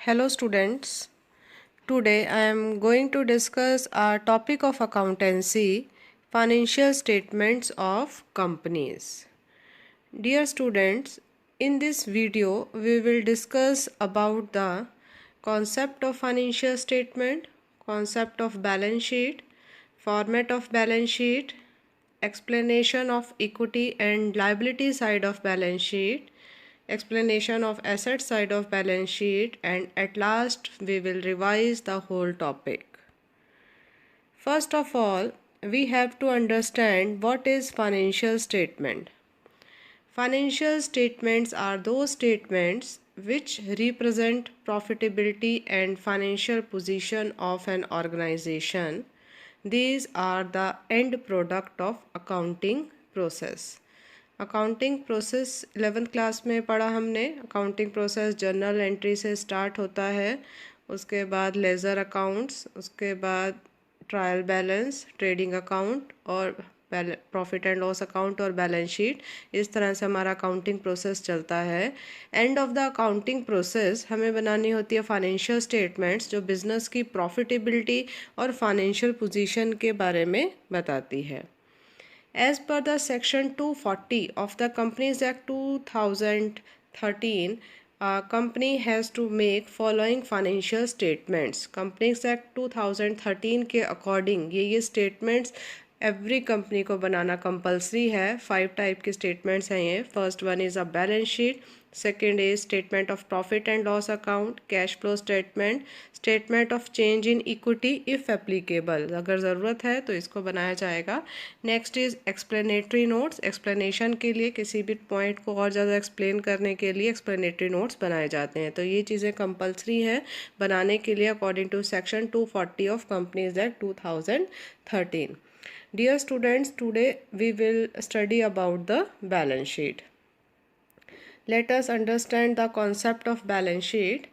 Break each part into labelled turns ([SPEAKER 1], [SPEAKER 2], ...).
[SPEAKER 1] Hello students. Today I am going to discuss our topic of accountancy, financial statements of companies. Dear students, in this video we will discuss about the concept of financial statement, concept of balance sheet, format of balance sheet, explanation of equity and liability side of balance sheet, explanation of asset side of balance sheet, and at last we will revise the whole topic. First of all, we have to understand what is financial statement. Financial statements are those statements which represent profitability and financial position of an organization. These are the end product of accounting process. Accounting process 11th class में पढ़ा हमने। Accounting process journal entry से start होता है, उसके बाद laser accounts, उसके बाद ट्रायल बैलेंस, ट्रेडिंग अकाउंट और प्रॉफिट एंड लॉस अकाउंट और बैलेंस शीट। इस तरह से हमारा अकाउंटिंग प्रोसेस चलता है। And of the accounting process हमें बनानी होती है फाइनेंशियल स्टेटमेंट्स, जो बिजनेस की प्रॉफिटेबिलिटी और फाइनेंशियल पोजीशन के बारे में बताती है। As per the section 240 of the Companies Act 2013, a company has to make following financial statements. Companies Act 2013 के अकॉर्डिंग ये स्टेटमेंट्स एवरी कंपनी को बनाना कंपलसरी है। 5 टाइप के स्टेटमेंट्स हैं ये। First one is a balance sheet, second is statement of profit and loss account, cash flow statement, statement of change in equity if applicable, अगर ज़रूरत है तो इसको बनाया जाएगा। Next is explanatory notes, explanation के लिए किसी भी पॉइंट को और ज़्यादा एक्सप्लेन करने के लिए एक्सप्लेनेटरी नोट्स बनाए जाते हैं। तो ये चीज़ें कंपलसरी हैं बनाने के लिए according to section 240 of companies act 2013। Dear students, today we will study about the balance sheet. Let us understand the concept of balance sheet.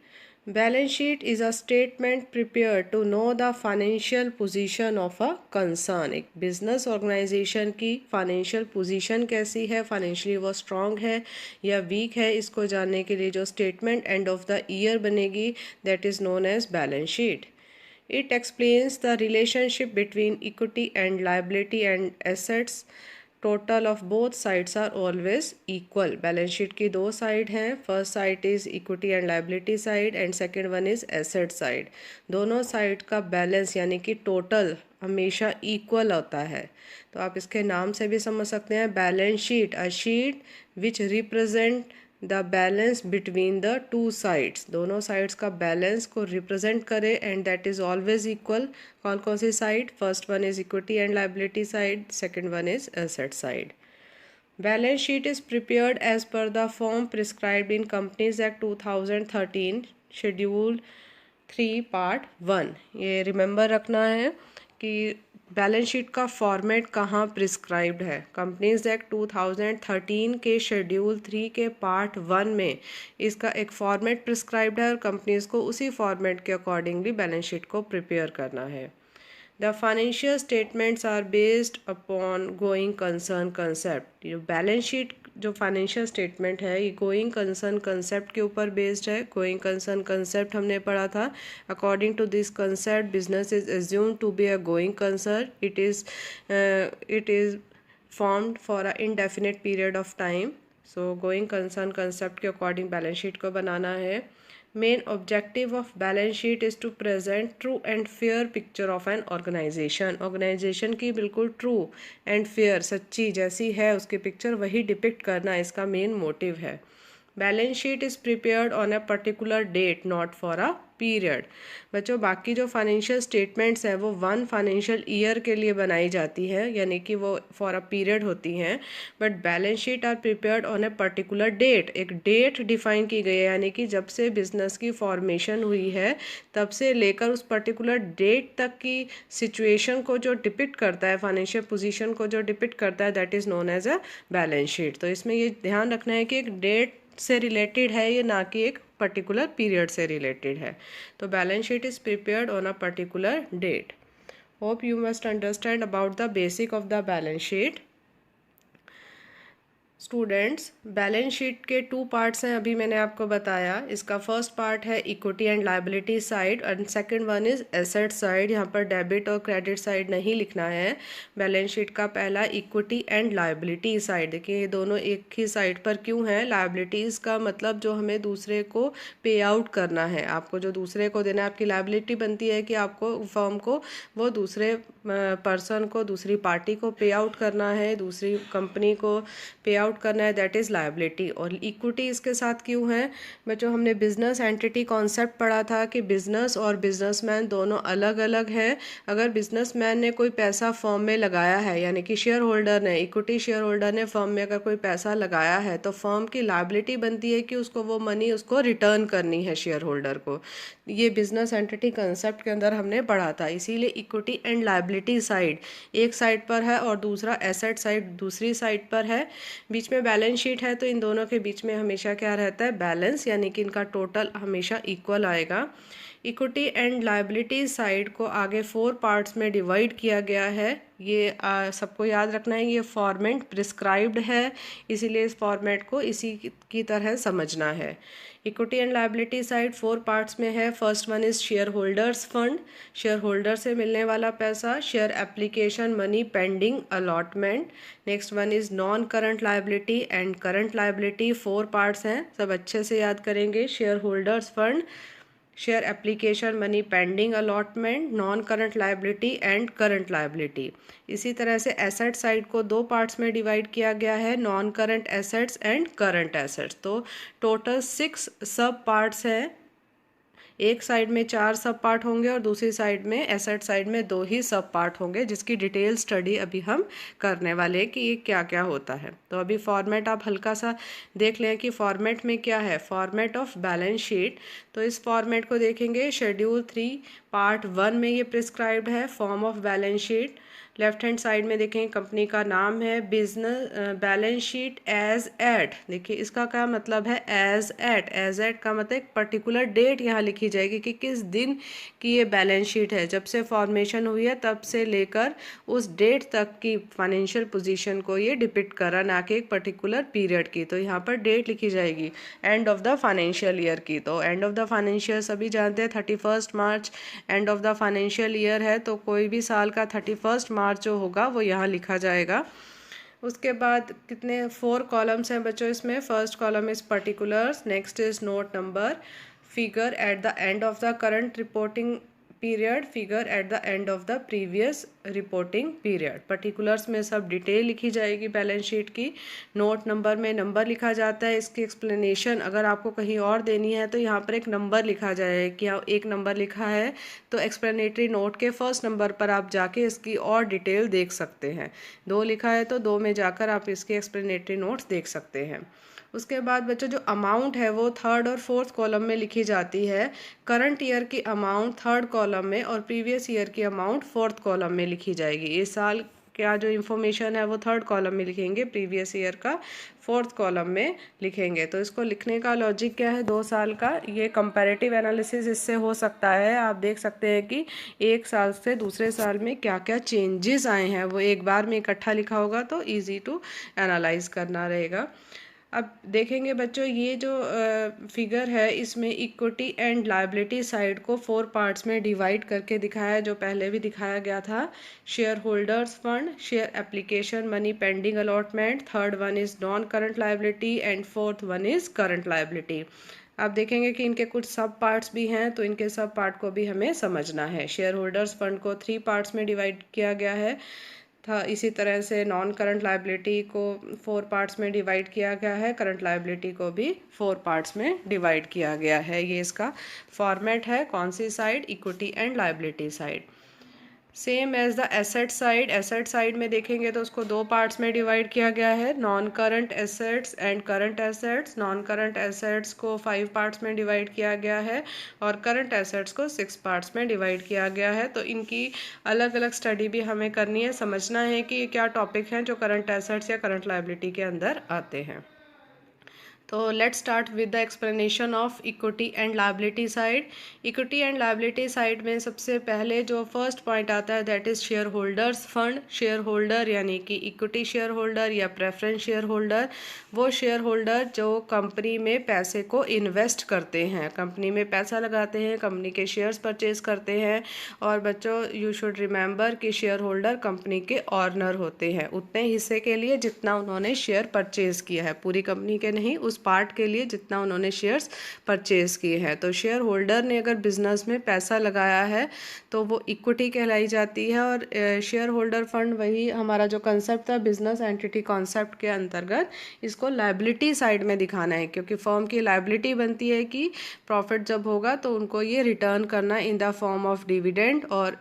[SPEAKER 1] Balance sheet is a statement prepared to know the financial position of a concern. एक business organization की financial position कैसी है, financially वो strong है या weak है, इसको जानने के लिए जो statement end of the year बनेगी, that is known as balance sheet. It explains the relationship between equity and liability and assets. Total of both sides are always equal. Balance sheet की दो side हैं. First side is equity and liability side and second one is asset side. दोनों side का balance यानी कि total हमेशा equal होता है। तो आप इसके नाम से भी समझ सकते हैं, balance sheet, a sheet which represent the balance between the two sides, दोनों साइड्स का बैलेंस को रिप्रेजेंट करे and that is always equal. कौन कौन सी side? First one is equity and liability side, second one is asset side. Balance sheet is prepared as per the form prescribed in companies act 2013 schedule 3 part 1। ये remember रखना है कि balance sheet का format कहाँ prescribed है। Companies act 2013 के schedule 3 के part 1 में इसका एक फॉर्मेट प्रिस्क्राइब्ड है और कंपनीज को उसी फॉर्मेट के अकॉर्डिंगली बैलेंस शीट को प्रिपेयर करना है। The financial statements are based upon going concern concept. ये बैलेंस शीट जो फाइनेंशियल स्टेटमेंट है ये गोइंग कंसर्न कंसेप्ट के ऊपर बेस्ड है। गोइंग कंसर्न कंसेप्ट हमने पढ़ा था। According to this concept business is assumed to be a going concern. It is formed for a indefinite period of time. So going concern concept के according balance sheet को बनाना है। Main objective of balance sheet is to present true and fair picture of an organization. Organization की बिल्कुल true and fair, सच्ची जैसी है उसकी पिक्चर वही डिपिक्ट करना इसका मेन मोटिव है। Balance sheet is prepared on a particular date not for a period. बच्चों बाकी जो फाइनेंशियल स्टेटमेंट्स हैं वो 1 फाइनेंशियल ईयर के लिए बनाई जाती है, यानी कि वो फॉर अ पीरियड होती हैं। But balance sheet are prepared on a particular date, एक डेट डिफाइन की गई है, यानी कि जब से बिजनेस की फॉर्मेशन हुई है तब से लेकर उस पर्टिकुलर डेट तक की सिचुएशन को जो डिपिक्ट करता है, फाइनेंशियल पोजीशन को जो डिपिक्ट करता है, that is known as a balance sheet. तो इसमें ये ध्यान रखना है कि एक डेट से रिलेटेड है ये, ना कि एक पर्टिकुलर पीरियड से रिलेटेड है। तो balance sheet is prepared on a particular date. Hope you must understand about the basic of the balance sheet. Students, balance sheet के 2 पार्ट्स हैं, अभी मैंने आपको बताया। इसका फर्स्ट पार्ट है equity and liability side and second one is asset side. यहाँ पर डेबिट और क्रेडिट साइड नहीं लिखना है। बैलेंस शीट का पहला इक्विटी एंड लायबिलिटी साइड, देखिए ये दोनों एक ही साइड पर क्यों है। लायबिलिटीज़ का मतलब जो हमें दूसरे को पे आउट करना है, आपको जो दूसरे को देना है, आपकी लायबिलिटी बनती है कि आपको फर्म को वो दूसरे पर्सन को, दूसरी पार्टी को पे आउट करना है, दूसरी कंपनी को पे आउट करना है, दैट इज़ लायबिलिटी। और इक्विटी इसके साथ क्यों है बच्चों, हमने बिजनेस एंटिटी कॉन्सेप्ट पढ़ा था कि बिजनेस और बिजनेसमैन दोनों अलग अलग हैं। अगर बिजनेसमैन ने कोई पैसा फर्म में लगाया है, यानी कि शेयर होल्डर ने, इक्विटी शेयर होल्डर ने फर्म में अगर कोई पैसा लगाया है, तो फर्म की लायबिलिटी बनती है कि उसको वो मनी उसको रिटर्न करनी है शेयर होल्डर को। ये बिजनेस एंटिटी कंसेप्ट के अंदर हमने पढ़ा था। इसीलिए इक्विटी एंड लायबिलिटी साइड एक साइड पर है और दूसरा एसेट साइड दूसरी साइड पर है। बीच में बैलेंस शीट है, तो इन दोनों के बीच में हमेशा क्या रहता है, बैलेंस, यानी कि इनका टोटल हमेशा इक्वल आएगा। इक्विटी एंड लायबिलिटी साइड को आगे 4 पार्ट्स में डिवाइड किया गया है। ये सबको याद रखना है, ये फॉर्मेट प्रिस्क्राइब्ड है, इसीलिए इस फॉर्मेट को इसी की तरह समझना है। Equity and liability side 4 parts में है। First one is share holders fund, share holder से मिलने वाला पैसा, share application money pending allotment. Next one is non current liability and current liability. 4 parts हैं, सब अच्छे से याद करेंगे। Share holders fund, share application money pending allotment, non current liability and current liability. इसी तरह से एसेट साइड को 2 पार्ट्स में डिवाइड किया गया है, non current assets and current assets. तो टोटल 6 सब पार्ट्स हैं। एक साइड में 4 सब पार्ट होंगे और दूसरी साइड में, एसेट साइड में 2 ही सब पार्ट होंगे, जिसकी डिटेल स्टडी अभी हम करने वाले हैं कि ये क्या क्या होता है। तो अभी फॉर्मेट आप हल्का सा देख लें कि फॉर्मेट में क्या है। फॉर्मेट ऑफ बैलेंस शीट, तो इस फॉर्मेट को देखेंगे। शेड्यूल 3 पार्ट 1 में ये प्रिस्क्राइब्ड है, form of balance sheet. Left hand side में देखें, कंपनी का नाम है, business balance sheet as at. देखिए इसका क्या मतलब है, एज एट। एज एट का मतलब एक पर्टिकुलर डेट यहाँ लिखी जाएगी कि किस दिन की ये बैलेंस शीट है, जब से फॉर्मेशन हुई है तब से लेकर उस डेट तक की फाइनेंशियल पोजीशन को ये डिपिक्ट कर रहा, ना कि एक पर्टिकुलर पीरियड की। तो यहाँ पर डेट लिखी जाएगी and of the financial year की। तो एंड ऑफ द फाइनेंशियल सभी जानते हैं 31 March end of the financial year है, तो कोई भी साल का 31 मार्च जो होगा वो यहाँ लिखा जाएगा। उसके बाद कितने 4 कॉलम्स हैं बच्चों इसमें। First column is particulars, next is note number, figure at the end of the current reporting period, figure at the end of the previous reporting period. Particulars में सब डिटेल लिखी जाएगी बैलेंस शीट की। Note number में number लिखा जाता है, इसकी एक्सप्लेनेशन अगर आपको कहीं और देनी है तो यहाँ पर एक नंबर लिखा जाए कि एक नंबर लिखा है, तो एक्सप्लेनेटरी नोट के फर्स्ट नंबर पर आप जाके इसकी और डिटेल देख सकते हैं। 2 लिखा है तो 2 में जाकर आप इसके एक्सप्लेनेटरी नोट्स देख सकते हैं। उसके बाद बच्चों जो अमाउंट है वो 3rd और 4th कॉलम में लिखी जाती है। करंट ईयर की अमाउंट 3rd कॉलम में और प्रीवियस ईयर की अमाउंट 4th कॉलम में लिखी जाएगी। इस साल क्या जो इन्फॉर्मेशन है वो 3rd कॉलम में लिखेंगे, प्रीवियस ईयर का 4th कॉलम में लिखेंगे। तो इसको लिखने का लॉजिक क्या है, 2 साल का ये कंपैरेटिव एनालिसिस इससे हो सकता है। आप देख सकते हैं कि एक साल से दूसरे साल में क्या क्या चेंजेस आए हैं, वो एक बार में इकट्ठा लिखा होगा तो ईजी टू एनालाइज करना रहेगा। अब देखेंगे बच्चों, ये जो फिगर है इसमें इक्विटी एंड लायबिलिटी साइड को 4 पार्ट्स में डिवाइड करके दिखाया है, जो पहले भी दिखाया गया था। Share holders fund, share application money pending allotment, 3rd one is non current liability and 4th one is current liability. आप देखेंगे कि इनके कुछ सब पार्ट्स भी हैं, तो इनके सब पार्ट को भी हमें समझना है। शेयर होल्डर्स फंड को 3 पार्ट्स में डिवाइड किया गया है था। इसी तरह से नॉन करंट लायबिलिटी को 4 पार्ट्स में डिवाइड किया गया है, करंट लायबिलिटी को भी 4 पार्ट्स में डिवाइड किया गया है। ये इसका फॉर्मेट है, कौन सी side, equity and liability side. Same as the asset side, asset side में देखेंगे तो उसको 2 पार्ट्स में डिवाइड किया गया है, non current assets and current assets. Non current assets को 5 पार्ट्स में डिवाइड किया गया है और करंट एसेट्स को 6 पार्ट्स में डिवाइड किया गया है। तो इनकी अलग अलग स्टडी भी हमें करनी है, समझना है कि ये क्या टॉपिक हैं जो करंट एसेट्स या करंट लायबिलिटी के अंदर आते हैं। तो let's start with the explanation of equity and liability side. Equity and liability side में सबसे पहले जो फर्स्ट पॉइंट आता है that is share holders fund. Share holder यानी कि इक्विटी शेयर होल्डर या प्रेफरेंस शेयर होल्डर, वो शेयर होल्डर जो कंपनी में पैसे को इन्वेस्ट करते हैं, कंपनी में पैसा लगाते हैं, कंपनी के शेयर्स परचेज करते हैं। और बच्चों यू शुड रिमेंबर कि शेयर होल्डर कंपनी के ऑनर होते हैं उतने हिस्से के लिए जितना उन्होंने शेयर परचेज किया है, पूरी कंपनी के नहीं, उस पार्ट के लिए जितना उन्होंने शेयर्स परचेज किए हैं। तो शेयर होल्डर ने अगर बिजनेस में पैसा लगाया है तो वो इक्विटी कहलाई जाती है। और शेयर होल्डर फंड वही हमारा जो कंसेप्ट था बिजनेस एंटिटी कॉन्सेप्ट के अंतर्गत इसको लायबिलिटी साइड में दिखाना है, क्योंकि फर्म की लायबिलिटी बनती है कि प्रॉफिट जब होगा तो उनको ये रिटर्न करना in the form of dividend, और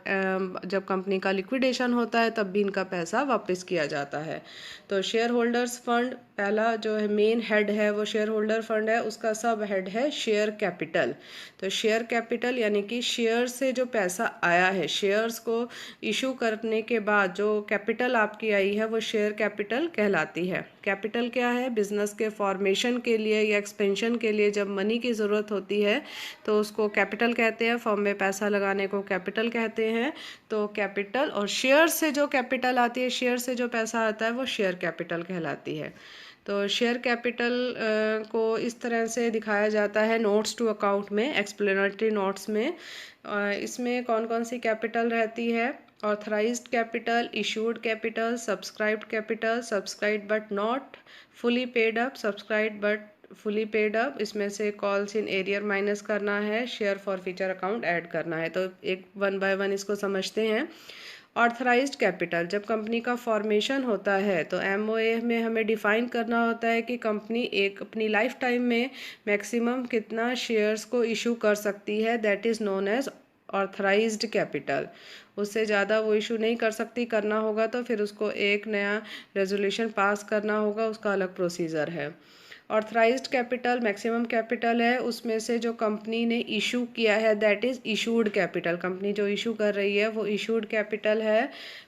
[SPEAKER 1] जब कंपनी का लिक्विडेशन होता है तब भी इनका पैसा वापस किया जाता है। तो शेयर होल्डर्स फंड पहला जो है मेन हेड है वो शेयर होल्डर फंड है, उसका सब हेड है शेयर कैपिटल। तो शेयर कैपिटल यानी कि शेयर से जो पैसा आया है, शेयर्स को इशू करने के बाद जो कैपिटल आपकी आई है वो शेयर कैपिटल कहलाती है। कैपिटल क्या है? बिजनेस के फॉर्मेशन के लिए या एक्सपेंशन के लिए जब मनी की ज़रूरत होती है तो उसको कैपिटल कहते हैं, फर्म में पैसा लगाने को कैपिटल कहते हैं। तो कैपिटल और शेयर से जो कैपिटल आती है, शेयर से जो पैसा आता है वो शेयर कैपिटल कहलाती है। तो शेयर कैपिटल को इस तरह से दिखाया जाता है नोट्स टू अकाउंट में, एक्सप्लेनेटरी नोट्स में। इसमें कौन कौन सी कैपिटल रहती है? Authorised capital, issued capital, subscribed capital, subscribed but not fully paid up, subscribed but fully paid up, इसमें से कॉल्स इन एरियर माइनस करना है, share for future account add करना है। तो एक वन बाय वन इसको समझते हैं। ऑथराइज्ड कैपिटल, जब कंपनी का फॉर्मेशन होता है तो एमओए में हमें डिफाइन करना होता है कि कंपनी एक अपनी लाइफ टाइम में मैक्सिमम कितना शेयर्स को इशू कर सकती है, that is known as authorised capital. उससे ज़्यादा वो इशू नहीं कर सकती, करना होगा तो फिर उसको एक नया रेजोल्यूशन पास करना होगा, उसका अलग प्रोसीजर है। ऑथराइज्ड कैपिटल मैक्सिमम कैपिटल है, उसमें से जो कंपनी ने इशू किया है that is issued capital. Company जो इशू कर रही है वो इशूड कैपिटल है।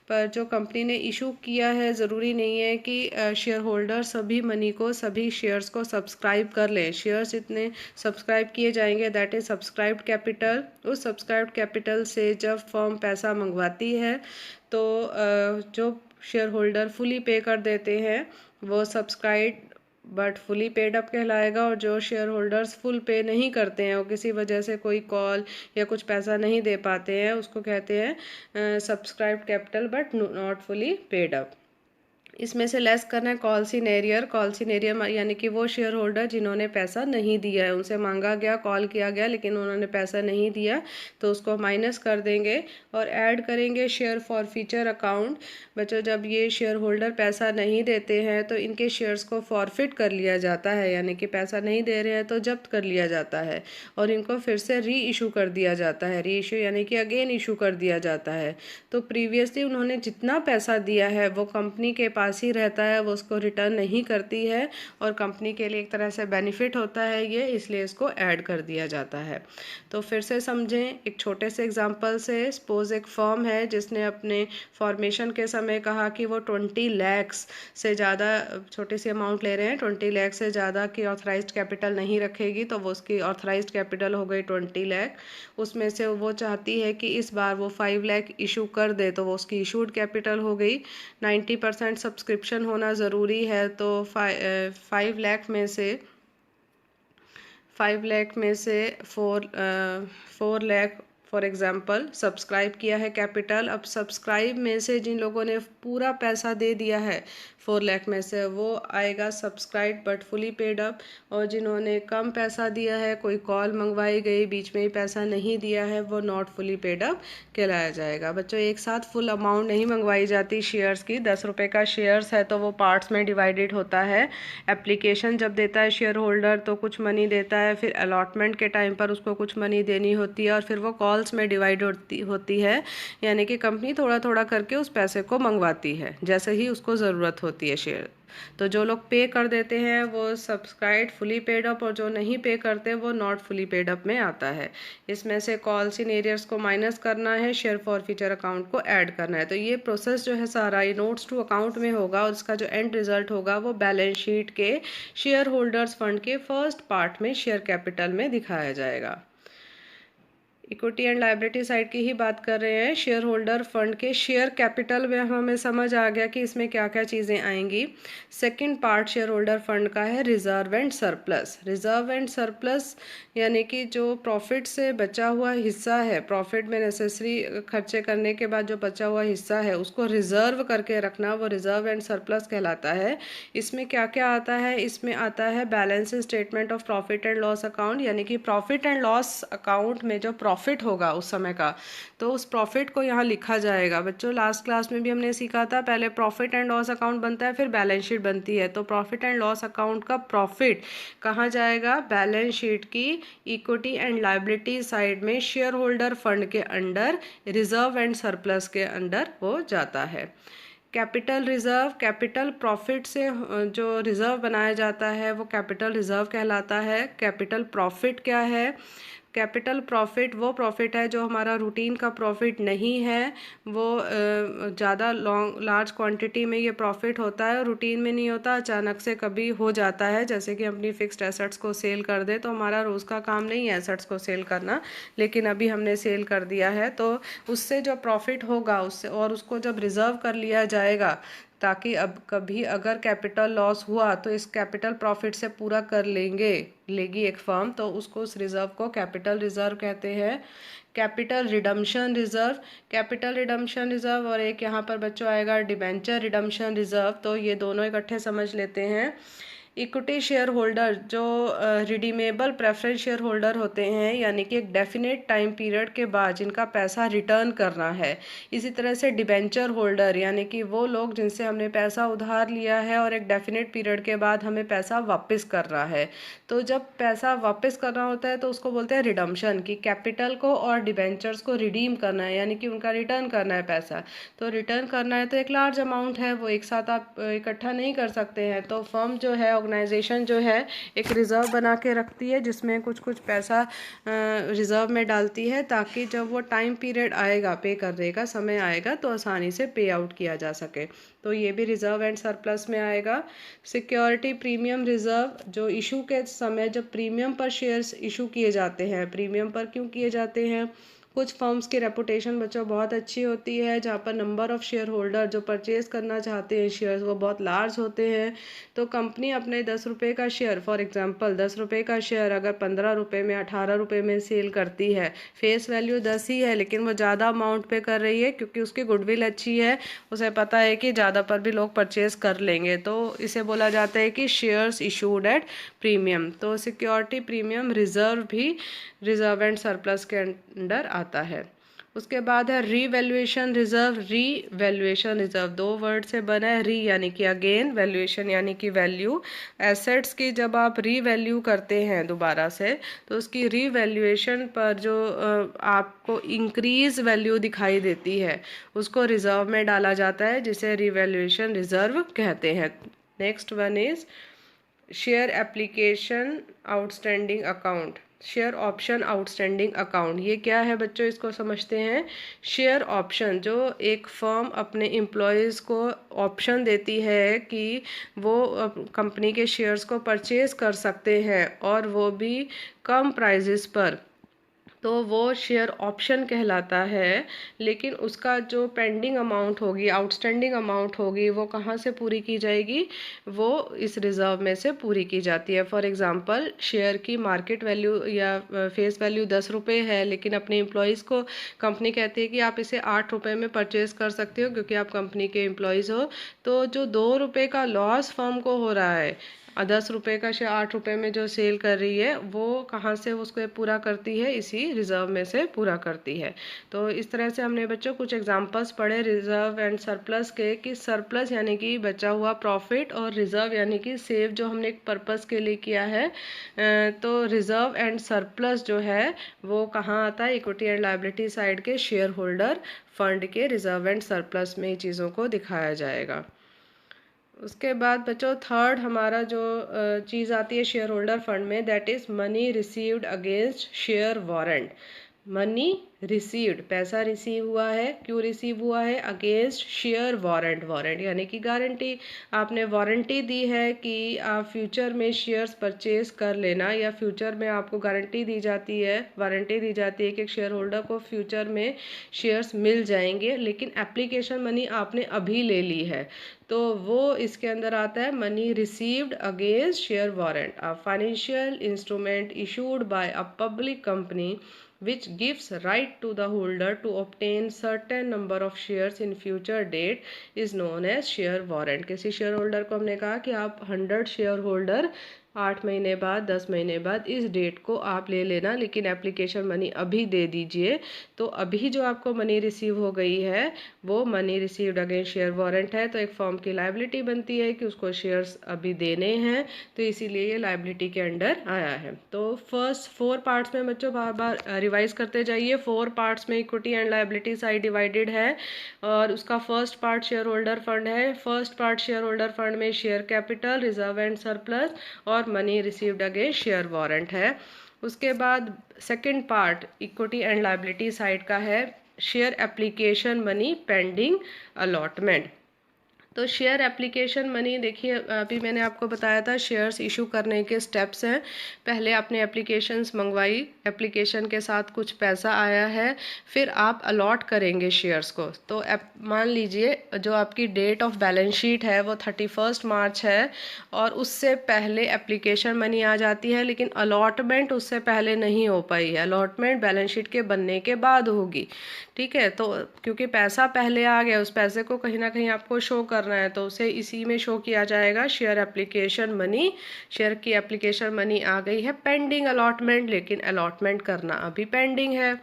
[SPEAKER 1] पर जो कंपनी ने इशू किया है ज़रूरी नहीं है कि शेयर होल्डर सभी मनी को, सभी शेयर्स को सब्सक्राइब कर लें। शेयर्स इतने सब्सक्राइब किए जाएंगे दैट इज़ सब्सक्राइब्ड कैपिटल। उस सब्सक्राइब्ड कैपिटल से जब फर्म पैसा मंगवाती है तो जो शेयर होल्डर फुली पे कर देते हैं वो subscribe but fully paid up कहलाएगा। और जो शेयर होल्डर्स फुल पे नहीं करते हैं, वो किसी वजह से कोई कॉल या कुछ पैसा नहीं दे पाते हैं, उसको कहते हैं subscribed capital but not fully paid up. इसमें से लेस करना है calls in arrear. Calls in arrear यानी कि वो शेयर होल्डर जिन्होंने पैसा नहीं दिया है, उनसे मांगा गया, कॉल किया गया लेकिन उन्होंने पैसा नहीं दिया, तो उसको माइनस कर देंगे और ऐड करेंगे शेयर फॉर फ्यूचर अकाउंट। बच्चों जब ये शेयर होल्डर पैसा नहीं देते हैं तो इनके शेयर्स को फॉरफिट कर लिया जाता है, यानी कि पैसा नहीं दे रहे हैं तो जब्त कर लिया जाता है और इनको फिर से री इशू कर दिया जाता है। री इशू यानी कि अगेन इशू कर दिया जाता है। तो प्रीवियसली उन्होंने जितना पैसा दिया है वो कंपनी के पास ही रहता है, वो उसको रिटर्न नहीं करती है और कंपनी के लिए एक तरह से बेनिफिट होता है ये, इसलिए इसको ऐड कर दिया जाता है। तो फिर से समझें एक छोटे से एग्जांपल से। सपोज एक फर्म है जिसने अपने फॉर्मेशन के समय कहा कि वो 20 लाख से ज़्यादा, छोटी सी अमाउंट ले रहे हैं, 20 लाख से ज़्यादा की ऑथराइज्ड कैपिटल नहीं रखेगी, तो वो उसकी ऑथराइज्ड कैपिटल हो गई 20 लाख। उसमें से वो चाहती है कि इस बार वो 5 लाख इशू कर दे, तो वो उसकी इशूड कैपिटल हो गई। 90% सब्सक्रिप्शन होना ज़रूरी है, तो 5 लाख में से 4 लाख फॉर एग्ज़ाम्पल सब्सक्राइब किया है कैपिटल। अब सब्सक्राइब में से जिन लोगों ने पूरा पैसा दे दिया है 4 लाख में से, वो आएगा subscribe but fully paid up. और जिन्होंने कम पैसा दिया है, कोई कॉल मंगवाई गई, बीच में ही पैसा नहीं दिया है, वो नॉट फुली पेड अप कहलाया जाएगा। बच्चों एक साथ फुल अमाउंट नहीं मंगवाई जाती शेयर्स की। 10 रुपये का शेयर्स है तो वो पार्ट्स में डिवाइडेड होता है। एप्लीकेशन जब देता है शेयर होल्डर तो कुछ मनी देता है, फिर अलॉटमेंट के टाइम पर उसको कुछ मनी देनी होती है और फिर वो कॉल्स में डिवाइड होती है, यानी कि कंपनी थोड़ा थोड़ा करके उस पैसे को मंगवाती है जैसे ही उसको ज़रूरत होती है शेयर। तो जो लोग पे कर देते हैं वो सब्सक्राइब फुली पेड अप, और जो नहीं पे करते वो नॉट फुली पेड अप में आता है। इसमें से कॉल्स इन एरियर्स को माइनस करना है, शेयर फॉर फ्यूचर अकाउंट को ऐड करना है। तो ये प्रोसेस जो है सारा ये नोट्स टू अकाउंट में होगा, और इसका जो एंड रिजल्ट होगा वो बैलेंस शीट के शेयर होल्डर्स फंड के फर्स्ट पार्ट में शेयर कैपिटल में दिखाया जाएगा। इक्विटी एंड लायबिलिटी साइड की ही बात कर रहे हैं। शेयर होल्डर फंड के शेयर कैपिटल में हमें समझ आ गया कि इसमें क्या क्या चीज़ें आएंगी। Second part shareholder fund का है reserve and surplus. Reserve and surplus यानी कि जो प्रॉफिट से बचा हुआ हिस्सा है, प्रॉफिट में नेसेसरी खर्चे करने के बाद जो बचा हुआ हिस्सा है उसको रिजर्व करके रखना, वो रिजर्व एंड सरप्लस कहलाता है। इसमें क्या क्या आता है? इसमें आता है balance statement of profit and loss account, यानी कि प्रॉफिट एंड लॉस अकाउंट में जो प्रॉफिट होगा उस समय का, तो उस प्रॉफिट को यहाँ लिखा जाएगा। बच्चों लास्ट क्लास में भी हमने सीखा था, पहले प्रॉफिट एंड लॉस अकाउंट बनता है फिर बैलेंस शीट बनती है। तो प्रॉफिट एंड लॉस अकाउंट का प्रॉफिट कहाँ जाएगा? बैलेंस शीट की इक्विटी एंड लायबिलिटी साइड में शेयर होल्डर फंड के अंडर रिजर्व एंड सरप्लस के अंडर वो जाता है। कैपिटल रिजर्व, कैपिटल प्रॉफिट से जो रिजर्व बनाया जाता है वो कैपिटल रिजर्व कहलाता है। कैपिटल प्रॉफिट क्या है? कैपिटल प्रॉफिट वो प्रॉफिट है जो हमारा रूटीन का प्रॉफिट नहीं है, वो ज़्यादा लार्ज क्वांटिटी में ये प्रॉफिट होता है, रूटीन में नहीं होता, अचानक से कभी हो जाता है। जैसे कि अपनी फिक्स्ड एसेट्स को सेल कर दे, तो हमारा रोज़ का काम नहीं है एसेट्स को सेल करना, लेकिन अभी हमने सेल कर दिया है तो उससे जो प्रॉफिट होगा उससे, और उसको जब रिजर्व कर लिया जाएगा ताकि अब कभी अगर कैपिटल लॉस हुआ तो इस कैपिटल प्रॉफिट से पूरा कर लेगी एक फर्म, तो उसको उस रिजर्व को कैपिटल रिजर्व कहते हैं। Capital redemption reserve, capital redemption reserve, और एक यहाँ पर बच्चों आएगा डिबेंचर रिडम्पशन रिजर्व। तो ये दोनों इकट्ठे समझ लेते हैं। इक्विटी शेयर होल्डर जो रिडीमेबल प्रेफरेंस शेयर होल्डर होते हैं, यानी कि एक डेफिनेट टाइम पीरियड के बाद जिनका पैसा रिटर्न करना है। इसी तरह से डिबेंचर होल्डर यानी कि वो लोग जिनसे हमने पैसा उधार लिया है और एक डेफिनेट पीरियड के बाद हमें पैसा वापस करना है। तो जब पैसा वापस करना होता है तो उसको बोलते हैं रिडम्पशन, कि कैपिटल को और डिबेंचर्स को रिडीम करना है, यानी कि उनका रिटर्न करना है पैसा। तो रिटर्न करना है तो एक लार्ज अमाउंट है, वो एक साथ आप इकट्ठा नहीं कर सकते हैं। तो फर्म जो है, ऑर्गेनाइजेशन जो है, एक रिज़र्व बना के रखती है जिसमें कुछ कुछ पैसा रिज़र्व में डालती है, ताकि जब वो टाइम पीरियड आएगा, पे करने का समय आएगा, तो आसानी से पे आउट किया जा सके। तो ये भी रिज़र्व एंड सरप्लस में आएगा। सिक्योरिटी प्रीमियम रिज़र्व, जो इशू के समय जब प्रीमियम पर शेयर्स इशू किए जाते हैं, प्रीमियम पर क्यों किए जाते हैं? कुछ फर्म्स की रेपुटेशन बच्चों बहुत अच्छी होती है, जहाँ पर नंबर ऑफ़ शेयर होल्डर जो परचेज़ करना चाहते हैं शेयर्स वो बहुत लार्ज होते हैं। तो कंपनी अपने 10 रुपये का शेयर, फॉर एग्जांपल 10 रुपये का शेयर अगर 15 रुपये में, 18 रुपये में सेल करती है, फेस वैल्यू 10 ही है, लेकिन वो ज़्यादा अमाउंट पे कर रही है क्योंकि उसकी गुडविल अच्छी है, उसे पता है कि ज़्यादा पर भी लोग परचेज़ कर लेंगे, तो इसे बोला जाता है कि शेयर्स इशूड एट प्रीमियम। तो सिक्योरिटी प्रीमियम रिजर्व भी रिजर्व एंड सरप्लस के अंडर आता है। उसके बाद है रीवैल्यूएशन रिजर्व। रीवैल्यूएशन रिजर्व दो वर्ड से बना है, री यानी कि अगेन, वैल्यूएशन यानी कि वैल्यू। एसेट्स की जब आप रीवैल्यू करते हैं दोबारा से, तो उसकी रीवैल्यूएशन पर जो आपको इंक्रीज वैल्यू दिखाई देती है उसको रिजर्व में डाला जाता है, जिसे रीवैल्यूएशन रिजर्व कहते हैं। Next one is share application outstanding account, share option outstanding account. ये क्या है बच्चों, इसको समझते हैं। शेयर ऑप्शन, जो एक फर्म अपने एम्प्लॉयज़ को ऑप्शन देती है कि वो कंपनी के शेयर्स को परचेज कर सकते हैं, और वो भी कम प्राइजेस पर, तो वो शेयर ऑप्शन कहलाता है। लेकिन उसका जो पेंडिंग अमाउंट होगी, आउटस्टैंडिंग अमाउंट होगी, वो कहाँ से पूरी की जाएगी? वो इस रिजर्व में से पूरी की जाती है। फॉर एग्जांपल शेयर की मार्केट वैल्यू या फेस वैल्यू 10 रुपये है, लेकिन अपने एम्प्लॉयज़ को कंपनी कहती है कि आप इसे 8 रुपये में परचेज़ कर सकते हो क्योंकि आप कंपनी के एम्प्लॉयज़ हो। तो जो 2 रुपये का लॉस फर्म को हो रहा है, 10 रुपये का शेयर 8 रुपये में जो सेल कर रही है, वो कहाँ से उसको पूरा करती है? इसी रिजर्व में से पूरा करती है। तो इस तरह से हमने बच्चों कुछ एग्जांपल्स पढ़े रिजर्व एंड सरप्लस के, कि सरप्लस यानी कि बचा हुआ प्रॉफिट, और रिजर्व यानी कि सेव जो हमने एक पर्पस के लिए किया है। तो रिजर्व एंड सरप्लस जो है वो कहाँ आता है? इक्विटी एंड लायबिलिटी साइड के शेयर होल्डर फंड के रिजर्व एंड सरप्लस में चीज़ों को दिखाया जाएगा। उसके बाद बच्चों थर्ड हमारा जो चीज़ आती है शेयर होल्डर फंड में, that is money received against share warrant. Money received, पैसा रिसीव हुआ है, क्यों रिसीव हुआ है? Against share warrant. वारंट यानी कि गारंटी, आपने वारंटी दी है कि आप फ्यूचर में शेयर्स परचेज कर लेना, या फ्यूचर में आपको गारंटी दी जाती है, वारंटी दी जाती है कि शेयर होल्डर को फ्यूचर में शेयर्स मिल जाएंगे, लेकिन एप्लीकेशन मनी आपने अभी ले ली है, तो वो इसके अंदर आता है money received against share warrant. A financial instrument issued by a public company which gives right to the holder to obtain certain number of shares in future date is known as share warrant। किसी share holder को हमने कहा कि आप 100 share holder 8 महीने बाद 10 महीने बाद इस डेट को आप ले लेना, लेकिन एप्लीकेशन मनी अभी दे दीजिए। तो अभी जो आपको मनी रिसीव हो गई है वो money received against share warrant है, तो एक फॉर्म की लायबिलिटी बनती है कि उसको शेयर्स अभी देने हैं, तो इसीलिए ये लायबिलिटी के अंडर आया है। तो फर्स्ट 4 पार्ट्स में बच्चों बार बार रिवाइज करते जाइए। 4 पार्ट्स में equity and liability side divided है, और उसका first part shareholder fund है। First part shareholder fund में share capital, reserve and surplus और money received against share warrant है। उसके बाद second part equity and liability side का है share application money pending allotment. तो share application money, देखिए अभी मैंने आपको बताया था शेयर्स इशू करने के स्टेप्स हैं। पहले आपने एप्लीकेशंस मंगवाई, एप्लीकेशन के साथ कुछ पैसा आया है, फिर आप अलॉट करेंगे शेयर्स को। तो मान लीजिए जो आपकी डेट ऑफ बैलेंस शीट है वो 31 मार्च है, और उससे पहले एप्लीकेशन मनी आ जाती है, लेकिन अलॉटमेंट उससे पहले नहीं हो पाई है। अलॉटमेंट बैलेंस शीट के बनने के बाद होगी, ठीक है। तो क्योंकि पैसा पहले आ गया, उस पैसे को कहीं ना कहीं आपको शो करना है, तो उसे इसी में शो किया जाएगा शेयर एप्लीकेशन मनी। शेयर की एप्लीकेशन मनी आ गई है पेंडिंग अलॉटमेंट, लेकिन अलॉटमेंट करना अभी पेंडिंग है।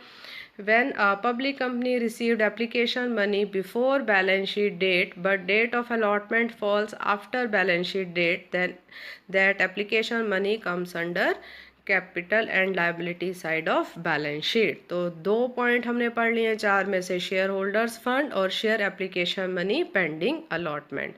[SPEAKER 1] When a public company received application money before balance sheet date but date of allotment falls after balance sheet date, then that application money comes under capital and liability side of balance sheet. तो 2 point हमने पढ़ लिए हैं 4 में से, share holders fund और share application money pending allotment.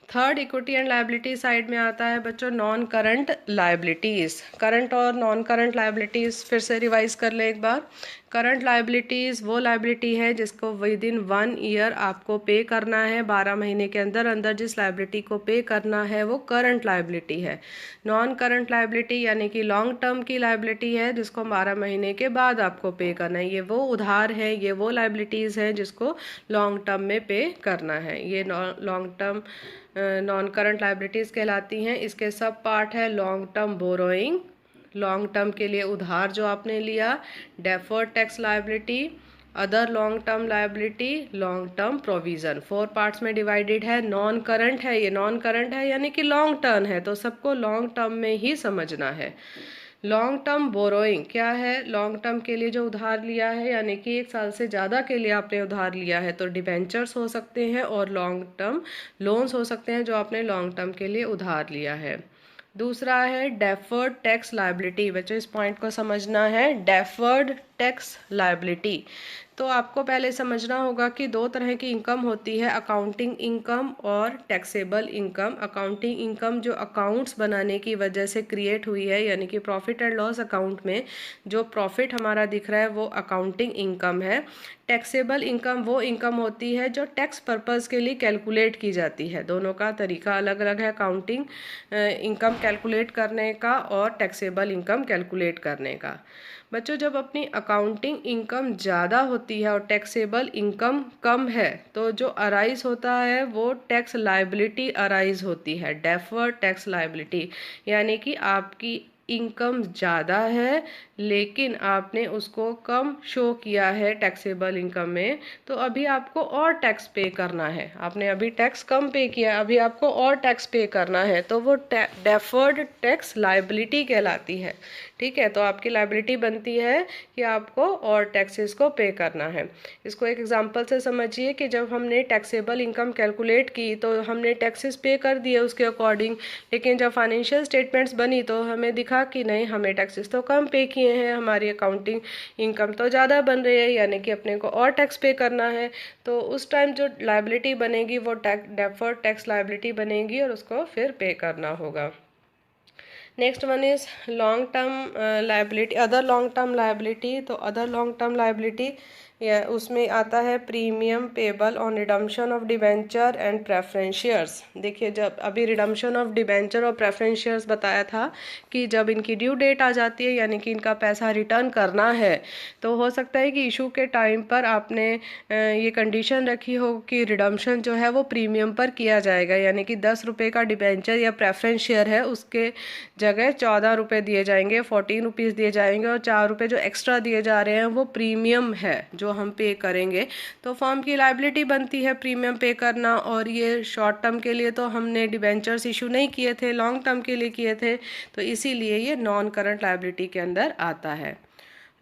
[SPEAKER 1] Third equity and liability side में आता है बच्चों नॉन करंट लायबिलिटीज़। करंट और नॉन करंट लायबिलिटीज़ फिर से रिवाइज कर ले एक बार। करंट लायबिलिटीज़ वो लायबिलिटी है जिसको विद इन 1 ईयर आपको पे करना है, 12 महीने के अंदर अंदर जिस लायबिलिटी को पे करना है वो करंट लायबिलिटी है। नॉन करंट लायबिलिटी यानी कि लॉन्ग टर्म की लायबिलिटी है जिसको 12 महीने के बाद आपको पे करना है। ये वो उधार है, ये वो लायबिलिटीज़ हैं जिसको लॉन्ग टर्म में पे करना है। ये long term non current liabilities कहलाती हैं। इसके सब पार्ट है long term borrowing, long term के लिए उधार जो आपने लिया, deferred tax liability, other long term liability, long term provision. 4 parts में डिवाइडेड है। नॉन करंट है, ये नॉन करंट है यानी कि लॉन्ग टर्म है, तो सबको लॉन्ग टर्म में ही समझना है। लॉन्ग टर्म बोरोइंग क्या है? लॉन्ग टर्म के लिए जो उधार लिया है, यानी कि 1 साल से ज़्यादा के लिए आपने उधार लिया है, तो डिबेंचर्स हो सकते हैं और लॉन्ग टर्म लोन्स हो सकते हैं जो आपने लॉन्ग टर्म के लिए उधार लिया है। दूसरा है डेफर्ड टैक्स लायबिलिटी। बच्चों इस पॉइंट को समझना है, डेफर्ड टैक्स लायबिलिटी। तो आपको पहले समझना होगा कि 2 तरह की इनकम होती है, अकाउंटिंग इनकम और टैक्सेबल इनकम। अकाउंटिंग इनकम जो अकाउंट्स बनाने की वजह से क्रिएट हुई है, यानी कि प्रॉफिट एंड लॉस अकाउंट में जो प्रॉफिट हमारा दिख रहा है वो अकाउंटिंग इनकम है। टैक्सेबल इनकम वो इनकम होती है जो टैक्स पर्पज़ के लिए कैलकुलेट की जाती है। दोनों का तरीका अलग अलग है, अकाउंटिंग इनकम कैलकुलेट करने का और टैक्सेबल इनकम कैलकुलेट करने का। बच्चों जब अपनी अकाउंटिंग इनकम ज़्यादा होती है और टैक्सेबल इनकम कम है, तो जो अराइज होता है वो टैक्स लायबिलिटी अराइज होती है, डेफर्ड टैक्स लायबिलिटी। यानी कि आपकी इनकम ज़्यादा है लेकिन आपने उसको कम शो किया है टैक्सेबल इनकम में, तो अभी आपको और टैक्स पे करना है। आपने अभी टैक्स कम पे किया, अभी आपको और टैक्स पे करना है, तो वो डेफर्ड टैक्स लायबिलिटी कहलाती है। ठीक है, तो आपकी लायबिलिटी बनती है कि आपको और टैक्सेस को पे करना है। इसको एक एग्जांपल से समझिए कि जब हमने टैक्सेबल इनकम कैलकुलेट की तो हमने टैक्सेस पे कर दिए उसके अकॉर्डिंग, लेकिन जब फाइनेंशियल स्टेटमेंट्स बनी तो हमें दिखा देखा कि नहीं, हमें टैक्सेस तो कम पे किए हैं, हमारी अकाउंटिंग इनकम तो ज़्यादा बन रही है, यानी कि अपने को और टैक्स पे करना है। तो उस टाइम जो लायबिलिटी बनेगी वो डेफर्ड टैक्स लायबिलिटी बनेगी और उसको फिर पे करना होगा। Next one is long term liability, other long term liability. तो अदर लॉन्ग टर्म लायबिलिटी या उसमें आता है premium payable on redemption of debenture and preference shares. देखिए, जब अभी रिडम्पशन ऑफ डिबेंचर और प्रेफरेंस शेयर्स बताया था कि जब इनकी ड्यू डेट आ जाती है, यानी कि इनका पैसा रिटर्न करना है, तो हो सकता है कि इशू के टाइम पर आपने ये कंडीशन रखी हो कि रिडम्पशन जो है वो प्रीमियम पर किया जाएगा, यानी कि 10 रुपये का डिबेंचर या प्रेफरेंस शेयर है उसके जगह 14 रुपये दिए जाएंगे, 14 रुपीज़ दिए जाएंगे, और 4 रुपये जो एक्स्ट्रा दिए जा रहे हैं वो प्रीमियम है जो हम पे करेंगे। तो फर्म की लायबिलिटी बनती है प्रीमियम पे करना, और ये शॉर्ट टर्म के लिए तो हमने डिबेंचर्स इशू नहीं किए थे, लॉन्ग टर्म के लिए किए थे, तो इसीलिए ये नॉन करंट लायबिलिटी के अंदर आता है।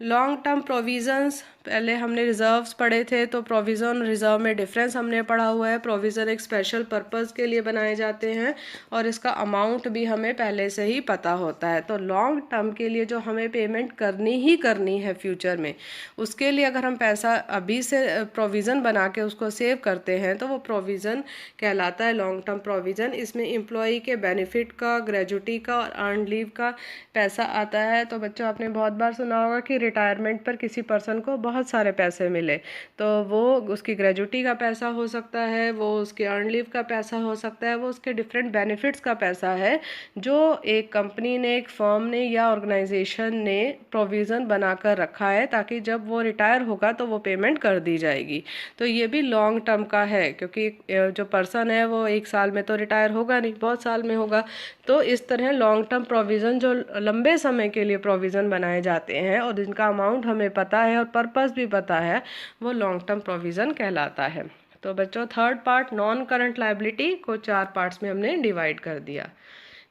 [SPEAKER 1] लॉन्ग टर्म प्रोविजंस, पहले हमने रिजर्व्स पढ़े थे, तो प्रोविज़न रिजर्व में डिफरेंस हमने पढ़ा हुआ है। प्रोविज़न एक स्पेशल पर्पस के लिए बनाए जाते हैं और इसका अमाउंट भी हमें पहले से ही पता होता है। तो लॉन्ग टर्म के लिए जो हमें पेमेंट करनी ही करनी है फ्यूचर में, उसके लिए अगर हम पैसा अभी से प्रोविज़न बना के उसको सेव करते हैं तो वो प्रोविज़न कहलाता है लॉन्ग टर्म प्रोविज़न। इसमें एम्प्लॉई के बेनिफिट का, ग्रेजुटी का और अर्न लीव का पैसा आता है। तो बच्चों, आपने बहुत बार सुना होगा कि रिटायरमेंट पर किसी पर्सन को बहुत सारे पैसे मिले, तो वो उसकी ग्रेजुटी का पैसा हो सकता है, वो उसके अर्न लीव का पैसा हो सकता है, वो उसके डिफरेंट बेनिफिट्स का पैसा है जो एक कंपनी ने, एक फर्म ने या ऑर्गेनाइजेशन ने प्रोविज़न बनाकर रखा है, ताकि जब वो रिटायर होगा तो वो पेमेंट कर दी जाएगी। तो ये भी लॉन्ग टर्म का है, क्योंकि जो पर्सन है वो 1 साल में तो रिटायर होगा नहीं, बहुत साल में होगा। तो इस तरह लॉन्ग टर्म प्रोविज़न जो लंबे समय के लिए प्रोविज़न बनाए जाते हैं और जिनका अमाउंट हमें पता है और पर्पस भी पता है, वो लॉन्ग टर्म प्रोविज़न कहलाता है। तो बच्चों, third part non current liability को 4 पार्ट्स में हमने डिवाइड कर दिया।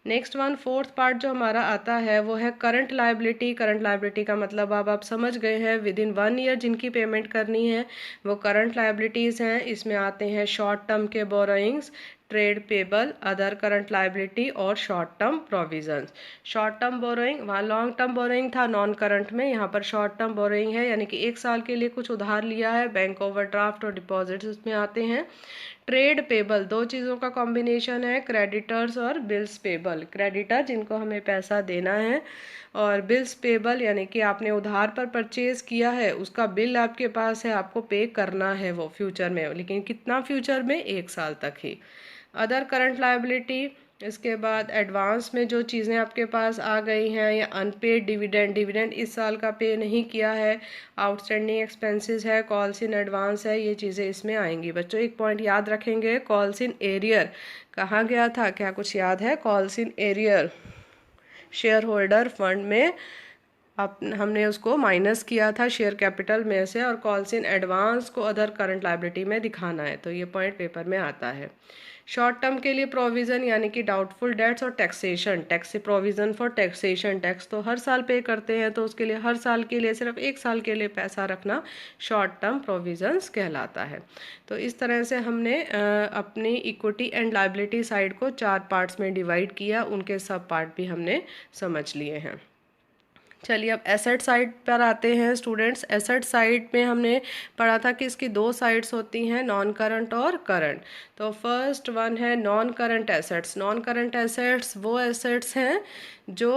[SPEAKER 1] नेक्स्ट वन, फोर्थ पार्ट जो हमारा आता है वो है करंट लायबिलिटी। करंट लायबिलिटी का मतलब अब आप समझ गए हैं, विद इन 1 ईयर जिनकी पेमेंट करनी है वो करंट लायबिलिटीज़ हैं। इसमें आते हैं शॉर्ट टर्म के borrowings, trade payable, other current liability और short term provisions. Short term borrowing, वहाँ लॉन्ग टर्म बोरोइंग था नॉन करंट में, यहाँ पर शॉर्ट टर्म बोरोइंग है, यानी कि 1 साल के लिए कुछ उधार लिया है, बैंक ओवरड्राफ्ट और डिपॉजिट्स उसमें आते हैं। ट्रेड पेबल, 2 चीज़ों का कॉम्बिनेशन है, क्रेडिटर्स और बिल्स पेबल। क्रेडिटर जिनको हमें पैसा देना है, और बिल्स पेबल यानी कि आपने उधार पर परचेज किया है, उसका बिल आपके पास है, आपको पे करना है वो फ्यूचर में, लेकिन कितना फ्यूचर में, 1 साल तक ही। अदर करंट लायबिलिटी, इसके बाद एडवांस में जो चीज़ें आपके पास आ गई हैं, या अनपेड डिविडेंड, डिविडेंड इस साल का पे नहीं किया है, आउटस्टैंडिंग एक्सपेंसेस है, कॉल्स इन एडवांस है, ये चीज़ें इसमें आएंगी। बच्चों, एक पॉइंट याद रखेंगे, कॉल्स इन एरियर कहाँ गया था, क्या कुछ याद है? Calls in arrear share holder fund में हमने उसको माइनस किया था शेयर कैपिटल में से, और कॉल्स इन एडवांस को अदर करंट लायबिलिटी में दिखाना है, तो ये पॉइंट पेपर में आता है। शॉर्ट टर्म के लिए प्रोविज़न यानी कि डाउटफुल डेट्स और taxation, tax provision for taxation, tax तो हर साल पे करते हैं, तो उसके लिए हर साल के लिए सिर्फ 1 साल के लिए पैसा रखना शॉर्ट टर्म प्रोविज़न्स कहलाता है। तो इस तरह से हमने अपनी इक्विटी एंड लायबिलिटी साइड को 4 पार्ट्स में डिवाइड किया, उनके सब पार्ट भी हमने समझ लिए हैं। चलिए, अब एसेट साइड पर आते हैं स्टूडेंट्स। एसेट साइड में हमने पढ़ा था कि इसकी 2 साइड्स होती हैं, नॉन करंट और करंट। तो फर्स्ट वन है non current assets. Non current assets वो एसेट्स हैं जो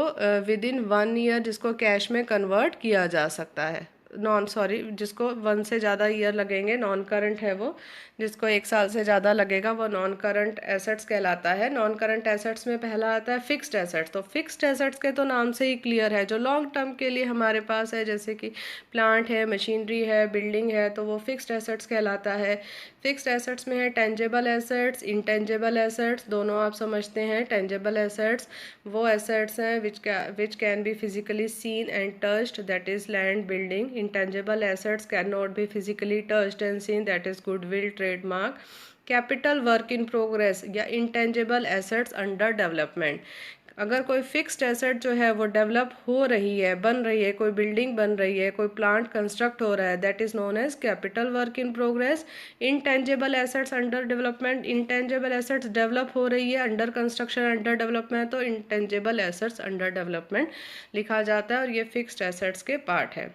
[SPEAKER 1] विद इन 1 ईयर जिसको कैश में कन्वर्ट किया जा सकता है, जिसको 1 से ज़्यादा ईयर लगेंगे, नॉन करंट है वो। जिसको 1 साल से ज़्यादा लगेगा वो नॉन करंट एसेट्स कहलाता है। नॉन करंट एसेट्स में पहला आता है फिक्स्ड एसेट्स। तो फिक्स्ड एसेट्स के तो नाम से ही क्लियर है, जो लॉन्ग टर्म के लिए हमारे पास है, जैसे कि प्लांट है, मशीनरी है, बिल्डिंग है, तो वो फिक्स्ड एसेट्स कहलाता है। फिक्स्ड एसेट्स में है टेंजेबल एसेट्स, इंटेंजेबल एसेट्स, दोनों आप समझते हैं। टेंजेबल एसेट्स वो एसेट्स हैं which can be physically seen and touched, that is land, building. Intangible assets can not be physically touched and seen, that is goodwill, trademark. Capital work in progress या intangible assets under development, अगर कोई fixed asset जो है वो develop हो रही है, बन रही है, कोई बिल्डिंग बन रही है, कोई प्लांट कंस्ट्रक्ट हो रहा है, that is known as capital work in progress. Intangible assets under development, intangible assets develop हो रही है, अंडर कंस्ट्रक्शन, अंडर डेवलपमेंट, तो इनटेंजिबल एसेट्स अंडर डेवलपमेंट लिखा जाता है और ये फिक्स्ड एसेट्स के पार्ट है।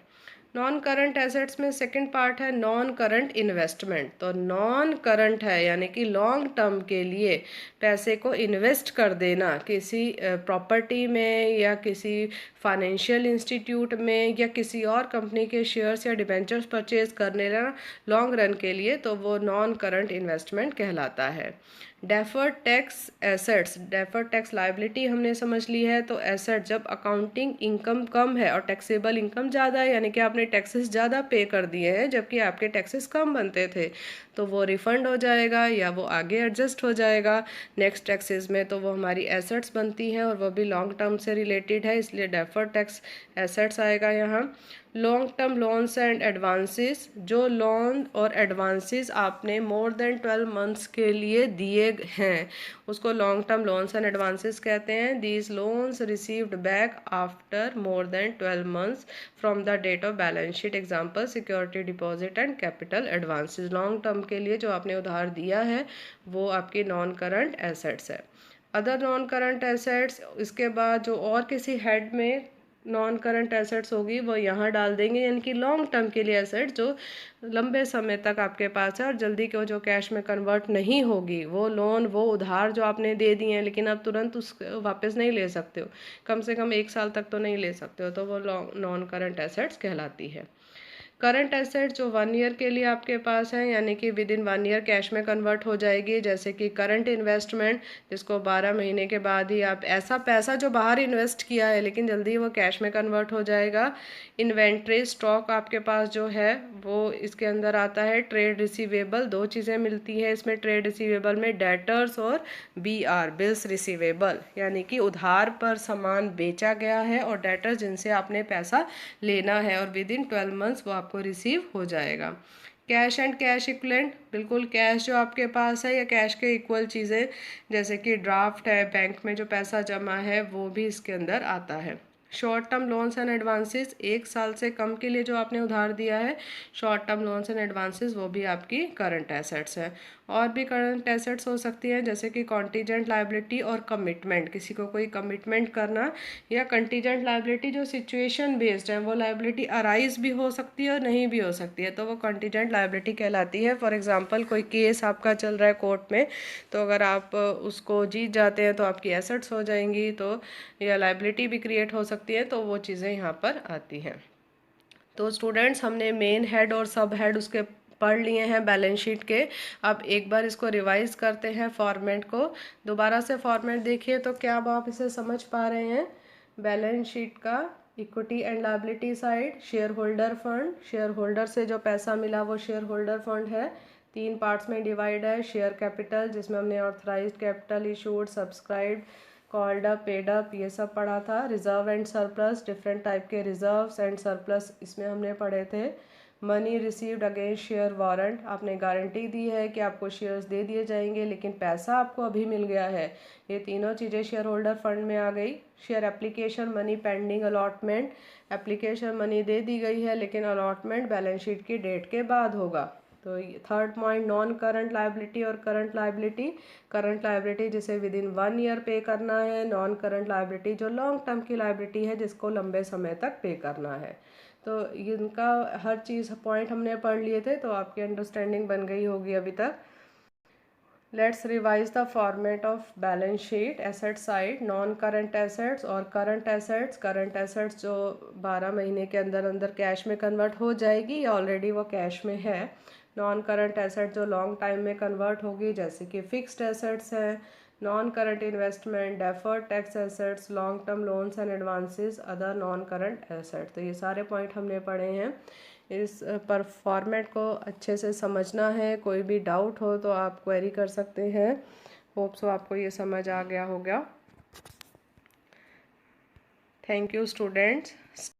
[SPEAKER 1] नॉन करंट एसेट्स में सेकंड पार्ट है नॉन करंट इन्वेस्टमेंट। तो नॉन करंट है यानी कि लॉन्ग टर्म के लिए पैसे को इन्वेस्ट कर देना किसी प्रॉपर्टी में या किसी फाइनेंशियल इंस्टीट्यूट में या किसी और कंपनी के शेयर्स या डिबेंचर्स परचेज करने लॉन्ग रन के लिए, तो वो नॉन करंट इन्वेस्टमेंट कहलाता है। Deferred tax assets, deferred tax liability हमने समझ ली है। तो एसेट जब अकाउंटिंग इनकम कम है और टैक्सेबल इनकम ज़्यादा है, यानी कि आपने टैक्सेस ज़्यादा पे कर दिए हैं जबकि आपके टैक्सेस कम बनते थे, तो वो रिफंड हो जाएगा या वो आगे एडजस्ट हो जाएगा नेक्स्ट टैक्सेस में, तो वो हमारी एसेट्स बनती हैं और वो भी लॉन्ग टर्म से रिलेटेड है, इसलिए डेफर्ड टैक्स एसेट्स आएगा यहाँ। Long term loans and advances, जो लोन और एडवांसेस आपने मोर देन 12 मंथ्स के लिए दिए हैं उसको long term loans and advances कहते हैं। These loans received back after more than 12 months from the date of balance sheet, example security deposit and capital advances. Long term के लिए जो आपने उधार दिया है वो आपकी नॉन करंट एसेट्स है। अदर नॉन करंट एसेट्स, इसके बाद जो और किसी हेड में नॉन करंट एसेट्स होगी वो यहाँ डाल देंगे, यानी कि लॉन्ग टर्म के लिए एसेट जो लंबे समय तक आपके पास है और जल्दी को जो कैश में कन्वर्ट नहीं होगी, वो लोन वो उधार जो आपने दे दिए हैं लेकिन आप तुरंत उस वापस नहीं ले सकते हो, कम से कम 1 साल तक तो नहीं ले सकते हो, तो वो नॉन करंट एसेट्स कहलाती है। करंट एसेट जो 1 ईयर के लिए आपके पास है यानी कि विद इन 1 ईयर कैश में कन्वर्ट हो जाएगी, जैसे कि करंट इन्वेस्टमेंट जिसको 12 महीने के बाद ही आप ऐसा पैसा जो बाहर इन्वेस्ट किया है लेकिन जल्दी वो कैश में कन्वर्ट हो जाएगा। इन्वेंट्री स्टॉक आपके पास जो है वो इसके अंदर आता है। ट्रेड रिसीवेबल, 2 चीज़ें मिलती है इसमें ट्रेड रिसीवेबल में, डेटर्स और BR बिल्स रिसीवेबल, यानी कि उधार पर सामान बेचा गया है और डेटर्स जिनसे आपने पैसा लेना है और विद इन 12 मंथ्स वो आपको रिसीव हो जाएगा। कैश एंड कैश इक्वलेंट, बिल्कुल कैश जो आपके पास है या कैश के इक्वल चीज़ें जैसे कि ड्राफ्ट है, बैंक में जो पैसा जमा है वो भी इसके अंदर आता है। Short term loans and advances, 1 साल से कम के लिए जो आपने उधार दिया है, short term loans and advances वो भी आपकी करंट एसेट्स हैं। और भी करंट एसेट्स हो सकती हैं जैसे कि कॉन्टीजेंट लायबिलिटी और कमिटमेंट, किसी को कोई कमिटमेंट करना, या कंटीजेंट लायबिलिटी जो सिचुएशन बेस्ड है, वो लायबिलिटी अराइज भी हो सकती है और नहीं भी हो सकती है, तो वो कंटीजेंट लायबिलिटी कहलाती है। फॉर एग्जांपल कोई केस आपका चल रहा है कोर्ट में, तो अगर आप उसको जीत जाते हैं तो आपकी एसेट्स हो जाएंगी, तो या लायबिलिटी भी क्रिएट हो सकती है, तो वो चीज़ें यहाँ पर आती हैं। तो स्टूडेंट्स हमने मेन हेड और सब हेड उसके पढ़ लिए हैं बैलेंस शीट के। अब एक बार इसको रिवाइज करते हैं फॉर्मेट को। दोबारा से फॉर्मेट देखिए तो क्या अब आप इसे समझ पा रहे हैं। बैलेंस शीट का equity and liability side, share holder fund, share holder से जो पैसा मिला वो शेयर होल्डर फंड है। 3 पार्ट्स में डिवाइड है। शेयर कैपिटल जिसमें हमने authorised capital, issued, subscribed, called up, paid up, ये सब पढ़ा था। Reserve and surplus, different type के रिजर्व्स एंड सरप्लस इसमें हमने पढ़े थे। Money received against share warrant, आपने गारंटी दी है कि आपको शेयर्स दे दिए जाएंगे लेकिन पैसा आपको अभी मिल गया है, ये तीनों चीज़ें शेयर होल्डर फंड में आ गई। Share application money pending allotment, application money दे दी गई है लेकिन अलॉटमेंट बैलेंस शीट की डेट के बाद होगा। तो third point non current liability और करंट लायबिलिटी। करंट लायबिलिटी जिसे विद इन 1 ईयर पे करना है, नॉन करंट लायबिलिटी जो लॉन्ग टर्म की लायबिलिटी है जिसको लंबे समय तक पे करना है। तो इनका हर चीज़ पॉइंट हमने पढ़ लिए थे, तो आपकी अंडरस्टैंडिंग बन गई होगी अभी तक। Let's revise the format of balance sheet. Asset side non current assets और करंट एसेट्स। करंट एसेट्स जो 12 महीने के अंदर अंदर कैश में कन्वर्ट हो जाएगी या ऑलरेडी वो कैश में है। नॉन करंट एसेट जो लॉन्ग टाइम में कन्वर्ट होगी जैसे कि फिक्स्ड एसेट्स हैं। Non current investment, deferred tax assets, long term loans and advances, other non current asset. तो ये सारे पॉइंट हमने पढ़े हैं। इस पर फॉर्मेट को अच्छे से समझना है। कोई भी डाउट हो तो आप क्वेरी कर सकते हैं। होप सो आपको ये समझ आ गया होगा। Thank you students.